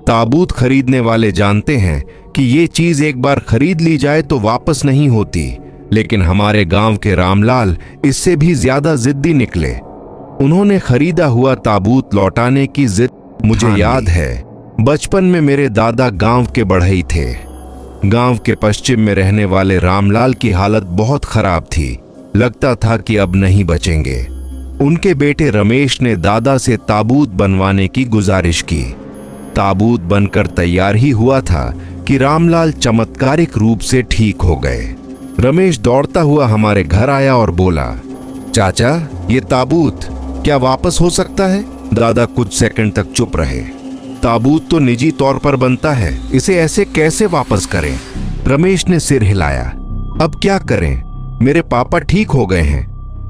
ताबूत खरीदने वाले जानते हैं कि ये चीज एक बार खरीद ली जाए तो वापस नहीं होती, लेकिन हमारे गांव के रामलाल इससे भी ज्यादा जिद्दी निकले। उन्होंने खरीदा हुआ ताबूत लौटाने की जिद। मुझे याद है, बचपन में मेरे दादा गांव के बढ़ई थे। गांव के पश्चिम में रहने वाले रामलाल की हालत बहुत खराब थी। लगता था कि अब नहीं बचेंगे। उनके बेटे रमेश ने दादा से ताबूत बनवाने की गुजारिश की। ताबूत बनकर तैयार ही हुआ था कि रामलाल चमत्कारिक रूप से ठीक हो गए। रमेश दौड़ता हुआ हमारे घर आया और बोला, चाचा, ये ताबूत क्या वापस हो सकता है? दादा कुछ सेकंड तक चुप रहे। ताबूत तो निजी तौर पर बनता है, इसे ऐसे कैसे वापस करें? रमेश ने सिर हिलाया। अब क्या करें? मेरे पापा ठीक हो गए हैं,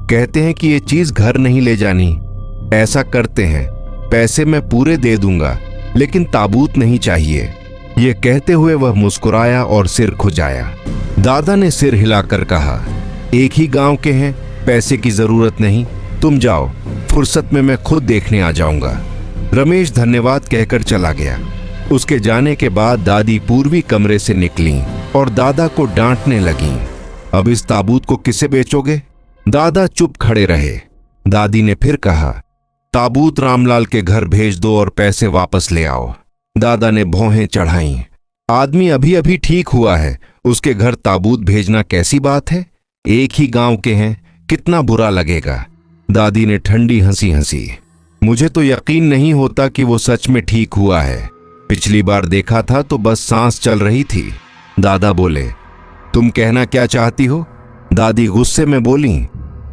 कहते हैं कि ये चीज घर नहीं ले जानी। ऐसा करते हैं, पैसे मैं पूरे दे दूंगा, लेकिन ताबूत नहीं चाहिए। ये कहते हुए वह मुस्कुराया और सिर खुजाया। दादा ने सिर हिलाकर कहा, एक ही गांव के हैं, पैसे की जरूरत नहीं, तुम जाओ, फुर्सत में मैं खुद देखने आ जाऊंगा। रमेश धन्यवाद कहकर चला गया। उसके जाने के बाद दादी पूर्वी कमरे से निकली और दादा को डांटने लगीं। अब इस ताबूत को किसे बेचोगे? दादा चुप खड़े रहे। दादी ने फिर कहा, ताबूत रामलाल के घर भेज दो और पैसे वापस ले आओ। दादा ने भौहें चढ़ाईं। आदमी अभी अभी ठीक हुआ है, उसके घर ताबूत भेजना कैसी बात है? एक ही गांव के हैं, कितना बुरा लगेगा। दादी ने ठंडी हंसी हंसी। मुझे तो यकीन नहीं होता कि वो सच में ठीक हुआ है। पिछली बार देखा था तो बस सांस चल रही थी। दादा बोले, तुम कहना क्या चाहती हो? दादी गुस्से में बोली,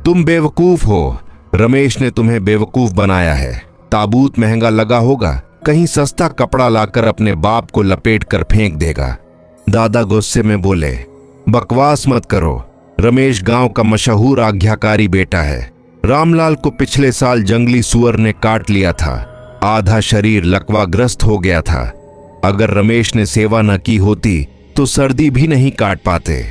तुम बेवकूफ हो। रमेश ने तुम्हें बेवकूफ बनाया है। ताबूत महंगा लगा होगा, कहीं सस्ता कपड़ा लाकर अपने बाप को लपेट कर फेंक देगा। दादा गुस्से में बोले, बकवास मत करो। रमेश गांव का मशहूर आज्ञाकारी बेटा है। रामलाल को पिछले साल जंगली सुअर ने काट लिया था। आधा शरीर लकवाग्रस्त हो गया था। अगर रमेश ने सेवा न की होती तो सर्दी भी नहीं काट पाते।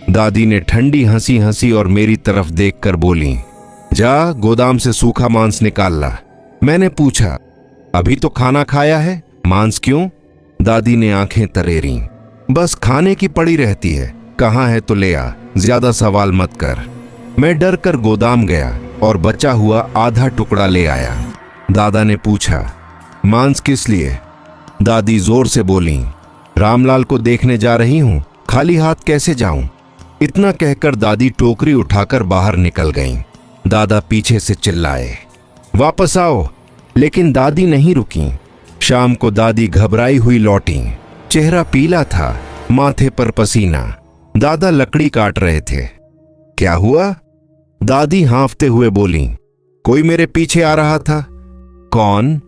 दादी ने ठंडी हंसी हंसी और मेरी तरफ देखकर बोली, जा गोदाम से सूखा मांस निकाल ला। मैंने पूछा, अभी तो खाना खाया है, मांस क्यों? दादी ने आंखें तरेरी। बस खाने की पड़ी रहती है, कहाँ है तो ले आ, ज्यादा सवाल मत कर। मैं डर कर गोदाम गया और बचा हुआ आधा टुकड़ा ले आया। दादा ने पूछा, मांस किस लिए? दादी जोर से बोली, रामलाल को देखने जा रही हूं, खाली हाथ कैसे जाऊं? इतना कहकर दादी टोकरी उठाकर बाहर निकल गईं। दादा पीछे से चिल्लाए, वापस आओ, लेकिन दादी नहीं रुकी। शाम को दादी घबराई हुई लौटी। चेहरा पीला था, माथे पर पसीना। दादा लकड़ी काट रहे थे। क्या हुआ? दादी हाँफते हुए बोली, कोई मेरे पीछे आ रहा था। कौन?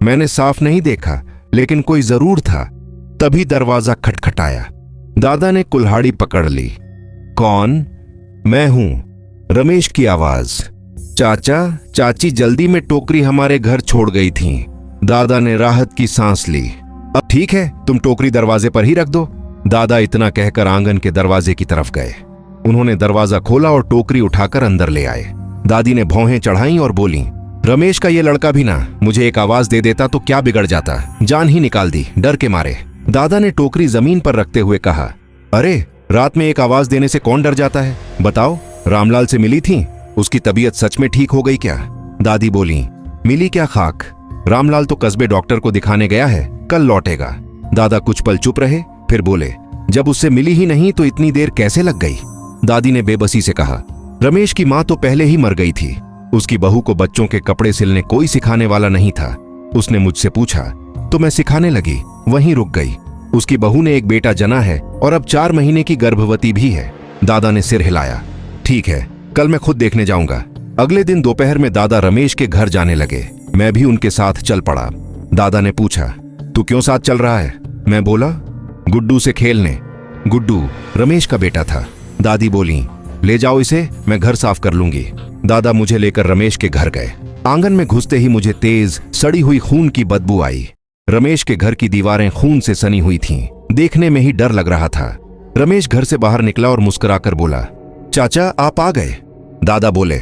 मैंने साफ नहीं देखा, लेकिन कोई जरूर था। तभी दरवाजा खटखटाया। दादा ने कुल्हाड़ी पकड़ ली। कौन? मैं हूं, रमेश की आवाज। चाचा, चाची जल्दी में टोकरी हमारे घर छोड़ गई थी। दादा ने राहत की सांस ली। अब ठीक है, तुम टोकरी दरवाजे पर ही रख दो। दादा इतना कहकर आंगन के दरवाजे की तरफ गए। उन्होंने दरवाजा खोला और टोकरी उठाकर अंदर ले आए। दादी ने भौहें चढ़ाईं और बोली, रमेश का ये लड़का भी ना मुझे एक आवाज दे देता तो क्या बिगड़ जाता, जान ही निकाल दी डर के मारे। दादा ने टोकरी जमीन पर रखते हुए कहा, अरे रात में एक आवाज देने से कौन डर जाता है? बताओ, रामलाल से मिली थी? उसकी तबीयत सच में ठीक हो गई क्या? दादी बोली, मिली क्या खाक, रामलाल तो कस्बे डॉक्टर को दिखाने गया है, कल लौटेगा। दादा कुछ पल चुप रहे, फिर बोले, जब उससे मिली ही नहीं तो इतनी देर कैसे लग गई? दादी ने बेबसी से कहा, रमेश की माँ तो पहले ही मर गई थी। उसकी बहू को बच्चों के कपड़े सिलने कोई सिखाने वाला नहीं था। उसने मुझसे पूछा तो मैं सिखाने लगी, वहीं रुक गई। उसकी बहू ने एक बेटा जना है और अब 4 महीने की गर्भवती भी है। दादा ने सिर हिलाया। ठीक है, कल मैं खुद देखने जाऊंगा। अगले दिन दोपहर में दादा रमेश के घर जाने लगे। मैं भी उनके साथ चल पड़ा। दादा ने पूछा, तू क्यों साथ चल रहा है? मैं बोला, गुड्डू से खेलने। गुड्डू रमेश का बेटा था। दादी बोली, ले जाओ इसे, मैं घर साफ कर लूंगी। दादा मुझे लेकर रमेश के घर गए। आंगन में घुसते ही मुझे तेज सड़ी हुई खून की बदबू आई। रमेश के घर की दीवारें खून से सनी हुई थीं। देखने में ही डर लग रहा था। रमेश घर से बाहर निकला और मुस्कुराकर बोला, चाचा आप आ गए। दादा बोले,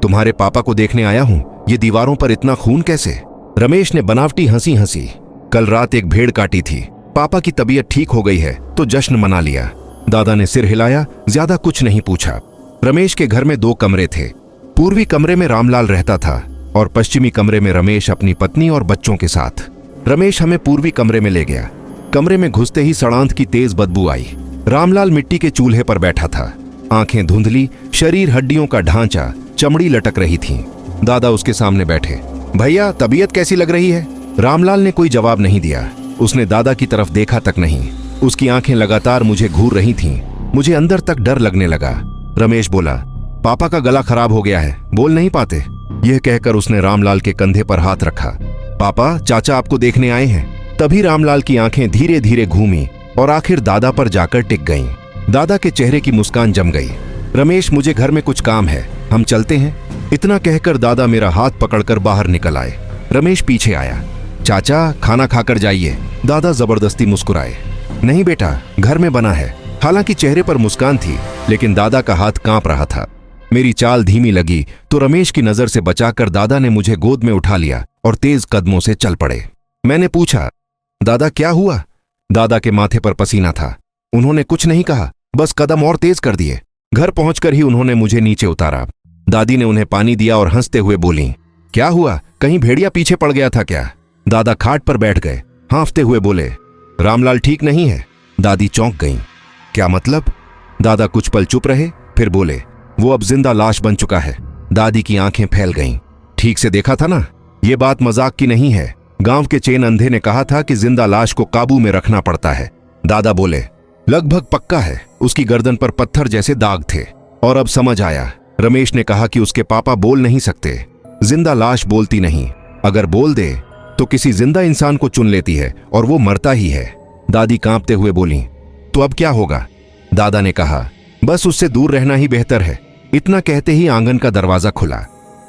तुम्हारे पापा को देखने आया हूं, ये दीवारों पर इतना खून कैसे? रमेश ने बनावटी हंसी हंसी। कल रात एक भेड़ काटी थी। पापा की तबीयत ठीक हो गई है तो जश्न मना लिया। दादा ने सिर हिलाया, ज्यादा कुछ नहीं पूछा। रमेश के घर में 2 कमरे थे। पूर्वी कमरे में रामलाल रहता था और पश्चिमी कमरे में रमेश अपनी पत्नी और बच्चों के साथ। रमेश हमें पूर्वी कमरे में ले गया। कमरे में घुसते ही सड़ांत की तेज बदबू आई। रामलाल मिट्टी के चूल्हे पर बैठा था। आंखें धुंधली, शरीर हड्डियों का ढांचा, चमड़ी लटक रही थी। दादा उसके सामने बैठे। भैया, तबीयत कैसी लग रही है? रामलाल ने कोई जवाब नहीं दिया। उसने दादा की तरफ देखा तक नहीं। उसकी आंखें लगातार मुझे घूर रही थीं। मुझे अंदर तक डर लगने लगा। रमेश बोला, पापा का गला खराब हो गया है, बोल नहीं पाते। यह कहकर उसने रामलाल के कंधे पर हाथ रखा। पापा, चाचा आपको देखने आए हैं। तभी रामलाल की आंखें धीरे धीरे घूमी और आखिर दादा पर जाकर टिक गईं। दादा के चेहरे की मुस्कान जम गई। रमेश, मुझे घर में कुछ काम है, हम चलते हैं। इतना कहकर दादा मेरा हाथ पकड़कर बाहर निकल आए। रमेश पीछे आया। चाचा, खाना खाकर जाइए। दादा जबरदस्ती मुस्कुराए। नहीं बेटा, घर में बना है। हालांकि चेहरे पर मुस्कान थी, लेकिन दादा का हाथ कांप रहा था। मेरी चाल धीमी लगी तो रमेश की नजर से बचाकर दादा ने मुझे गोद में उठा लिया और तेज कदमों से चल पड़े। मैंने पूछा, दादा क्या हुआ? दादा के माथे पर पसीना था। उन्होंने कुछ नहीं कहा, बस कदम और तेज कर दिए। घर पहुंचकर ही उन्होंने मुझे नीचे उतारा। दादी ने उन्हें पानी दिया और हंसते हुए बोली, क्या हुआ, कहीं भेड़िया पीछे पड़ गया था क्या? दादा खाट पर बैठ गए, हाँफते हुए बोले, रामलाल ठीक नहीं है। दादी चौंक गईं। क्या मतलब? दादा कुछ पल चुप रहे, फिर बोले, वो अब जिंदा लाश बन चुका है। दादी की आंखें फैल गईं। ठीक से देखा था ना, ये बात मजाक की नहीं है। गांव के चेन अंधे ने कहा था कि जिंदा लाश को काबू में रखना पड़ता है। दादा बोले, लगभग पक्का है। उसकी गर्दन पर पत्थर जैसे दाग थे। और अब समझ आया। रमेश ने कहा कि उसके पापा बोल नहीं सकते। जिंदा लाश बोलती नहीं, अगर बोल दे तो किसी जिंदा इंसान को चुन लेती है और वो मरता ही है। दादी कांपते हुए बोली, तो अब क्या होगा? दादा ने कहा, बस उससे दूर रहना ही बेहतर है। इतना कहते ही आंगन का दरवाजा खुला।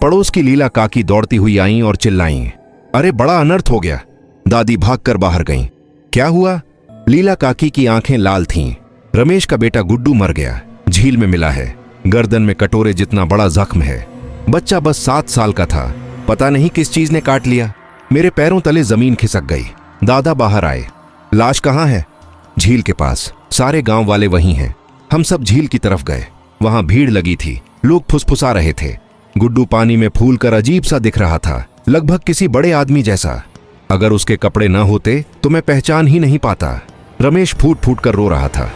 पड़ोस की लीला काकी दौड़ती हुई आईं और चिल्लाईं, अरे बड़ा अनर्थ हो गया। दादी भागकर बाहर गईं। क्या हुआ? लीला काकी की आंखें लाल थीं। रमेश का बेटा गुड्डू मर गया, झील में मिला है। गर्दन में कटोरे जितना बड़ा जख्म है। बच्चा बस 7 साल का था। पता नहीं किस चीज ने काट लिया। मेरे पैरों तले जमीन खिसक गई। दादा बाहर आए। लाश कहाँ है? झील के पास। सारे गांव वाले वहीं हैं। हम सब झील की तरफ गए। वहां भीड़ लगी थी, लोग फुसफुसा रहे थे। गुड्डू पानी में फूल कर अजीब सा दिख रहा था, लगभग किसी बड़े आदमी जैसा। अगर उसके कपड़े न होते तो मैं पहचान ही नहीं पाता। रमेश फूट फूट कर रो रहा था।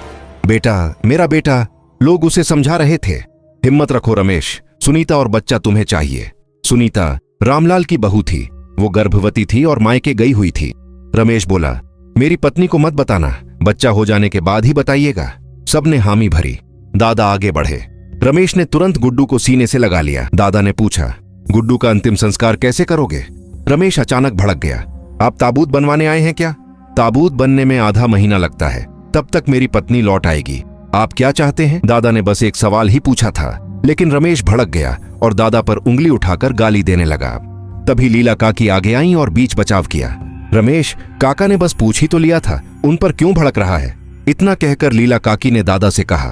बेटा, मेरा बेटा। लोग उसे समझा रहे थे। हिम्मत रखो रमेश, सुनीता और बच्चा तुम्हें चाहिए। सुनीता रामलाल की बहू थी। वो गर्भवती थी और मायके गई हुई थी। रमेश बोला, मेरी पत्नी को मत बताना, बच्चा हो जाने के बाद ही बताइएगा। सबने हामी भरी। दादा आगे बढ़े। रमेश ने तुरंत गुड्डू को सीने से लगा लिया। दादा ने पूछा, गुड्डू का अंतिम संस्कार कैसे करोगे? रमेश अचानक भड़क गया। आप ताबूत बनवाने आए हैं क्या? ताबूत बनने में आधा महीना लगता है, तब तक मेरी पत्नी लौट आएगी। आप क्या चाहते हैं? दादा ने बस एक सवाल ही पूछा था, लेकिन रमेश भड़क गया और दादा पर उंगली उठाकर गाली देने लगा। तभी लीला काकी आगे आईं और बीच बचाव किया। रमेश, काका ने बस पूछ ही तो लिया था, उन पर क्यों भड़क रहा है? इतना कहकर लीला काकी ने दादा से कहा,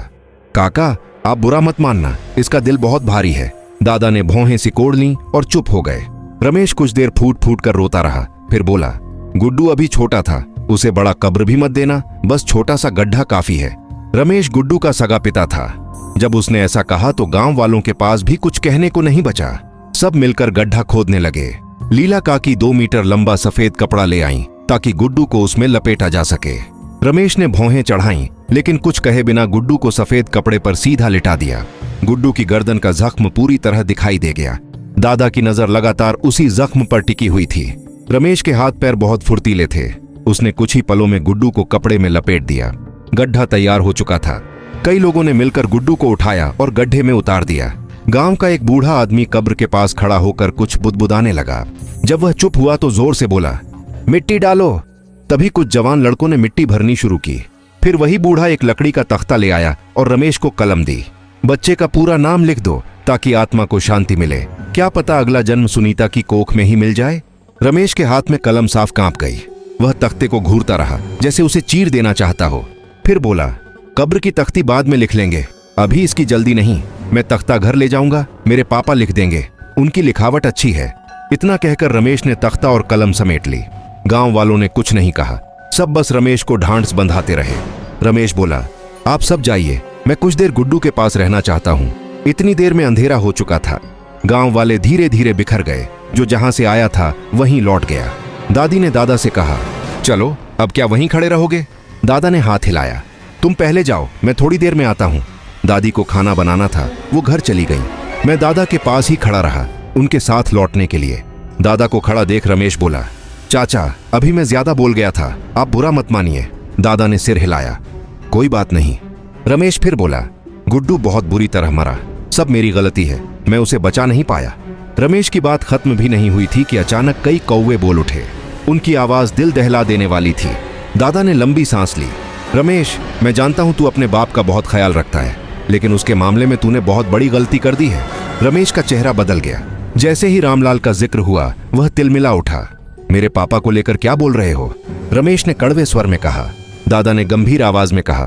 काका आप बुरा मत मानना, इसका दिल बहुत भारी है। दादा ने भौहें सिकोड़ लीं और चुप हो गए। रमेश कुछ देर फूट फूट कर रोता रहा, फिर बोला, गुड्डू अभी छोटा था, उसे बड़ा कब्र भी मत देना, बस छोटा सा गड्ढा काफी है। रमेश गुड्डू का सगा पिता था। जब उसने ऐसा कहा तो गांव वालों के पास भी कुछ कहने को नहीं बचा। सब मिलकर गड्ढा खोदने लगे। लीला काकी 2 मीटर लंबा सफेद कपड़ा ले आईं ताकि गुड्डू को उसमें लपेटा जा सके। रमेश ने भौहें चढ़ाईं, लेकिन कुछ कहे बिना गुड्डू को सफेद कपड़े पर सीधा लिटा दिया। गुड्डू की गर्दन का जख्म पूरी तरह दिखाई दे गया। दादा की नजर लगातार उसी जख्म पर टिकी हुई थी। रमेश के हाथ पैर बहुत फुर्तीले थे। उसने कुछ ही पलों में गुड्डू को कपड़े में लपेट दिया। गड्ढा तैयार हो चुका था। कई लोगों ने मिलकर गुड्डू को उठाया और गड्ढे में उतार दिया। गांव का एक बूढ़ा आदमी कब्र के पास खड़ा होकर कुछ बुदबुदाने लगा। जब वह चुप हुआ तो जोर से बोला, मिट्टी डालो। तभी कुछ जवान लड़कों ने मिट्टी भरनी शुरू की। फिर वही बूढ़ा एक लकड़ी का तख्ता ले आया और रमेश को कलम दी। बच्चे का पूरा नाम लिख दो ताकि आत्मा को शांति मिले। क्या पता अगला जन्म सुनीता की कोख में ही मिल जाए। रमेश के हाथ में कलम साफ कांप गई। वह तख्ते को घूरता रहा जैसे उसे चीर देना चाहता हो। फिर बोला, कब्र की तख्ती बाद में लिख लेंगे, अभी इसकी जल्दी नहीं। मैं तख्ता घर ले जाऊंगा, मेरे पापा लिख देंगे, उनकी लिखावट अच्छी है। इतना कहकर रमेश ने तख्ता और कलम समेट ली। गांव वालों ने कुछ नहीं कहा, सब बस रमेश को ढांढस बंधाते रहे। रमेश बोला, आप सब जाइए, मैं कुछ देर गुड्डू के पास रहना चाहता हूँ। इतनी देर में अंधेरा हो चुका था। गांव वाले धीरे धीरे बिखर गए। जो जहां से आया था वहीं लौट गया। दादी ने दादा से कहा, चलो अब क्या वहीं खड़े रहोगे? दादा ने हाथ हिलाया, तुम पहले जाओ, मैं थोड़ी देर में आता हूँ। दादी को खाना बनाना था, वो घर चली गई। मैं दादा के पास ही खड़ा रहा, उनके साथ लौटने के लिए। दादा को खड़ा देख रमेश बोला, चाचा अभी मैं ज्यादा बोल गया था, आप बुरा मत मानिए। दादा ने सिर हिलाया, कोई बात नहीं। रमेश फिर बोला, गुड्डू बहुत बुरी तरह मरा, सब मेरी गलती है, मैं उसे बचा नहीं पाया। रमेश की बात खत्म भी नहीं हुई थी कि अचानक कई कौवे बोल उठे। उनकी आवाज दिल दहला देने वाली थी। दादा ने लंबी सांस ली। रमेश, मैं जानता हूं तू अपने बाप का बहुत ख्याल रखता है, लेकिन उसके मामले में तूने बहुत बड़ी गलती कर दी है। रमेश का चेहरा बदल गया। जैसे ही रामलाल का जिक्र हुआ वह तिलमिला उठा। मेरे पापा को लेकर क्या बोल रहे हो? रमेश ने कड़वे स्वर में कहा। दादा ने गंभीर आवाज में कहा,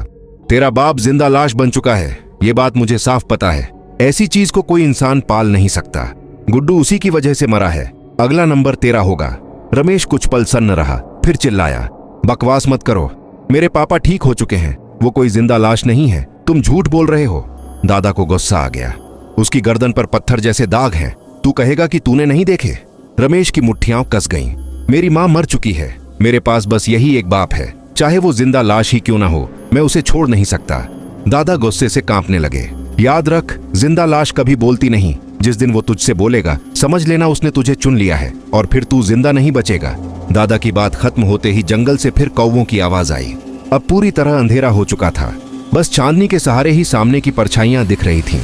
तेरा बाप जिंदा लाश बन चुका है, ये बात मुझे साफ पता है। ऐसी चीज को कोई इंसान पाल नहीं सकता। गुड्डू उसी की वजह से मरा है, अगला नंबर तेरा होगा। रमेश कुछ पल सन्न रहा, फिर चिल्लाया, बकवास मत करो, मेरे पापा ठीक हो चुके हैं, वो कोई जिंदा लाश नहीं है, तुम झूठ बोल रहे हो। दादा को गुस्सा आ गया। उसकी गर्दन पर पत्थर जैसे दाग हैं, तू कहेगा कि तूने नहीं देखे? रमेश की मुट्ठियां कस गईं। मेरी मां मर चुकी है, मेरे पास बस यही एक बाप है, चाहे वो जिंदा लाश ही क्यों ना हो, मैं उसे छोड़ नहीं सकता। दादा गुस्से से कांपने लगे। याद रख, जिंदा लाश कभी बोलती नहीं। जिस दिन वो तुझसे बोलेगा समझ लेना उसने तुझे चुन लिया है और फिर तू जिंदा नहीं बचेगा। दादा की बात खत्म होते ही जंगल से फिर कौवों की आवाज आई। अब पूरी तरह अंधेरा हो चुका था, बस चांदनी के सहारे ही सामने की परछाइयां दिख रही थीं।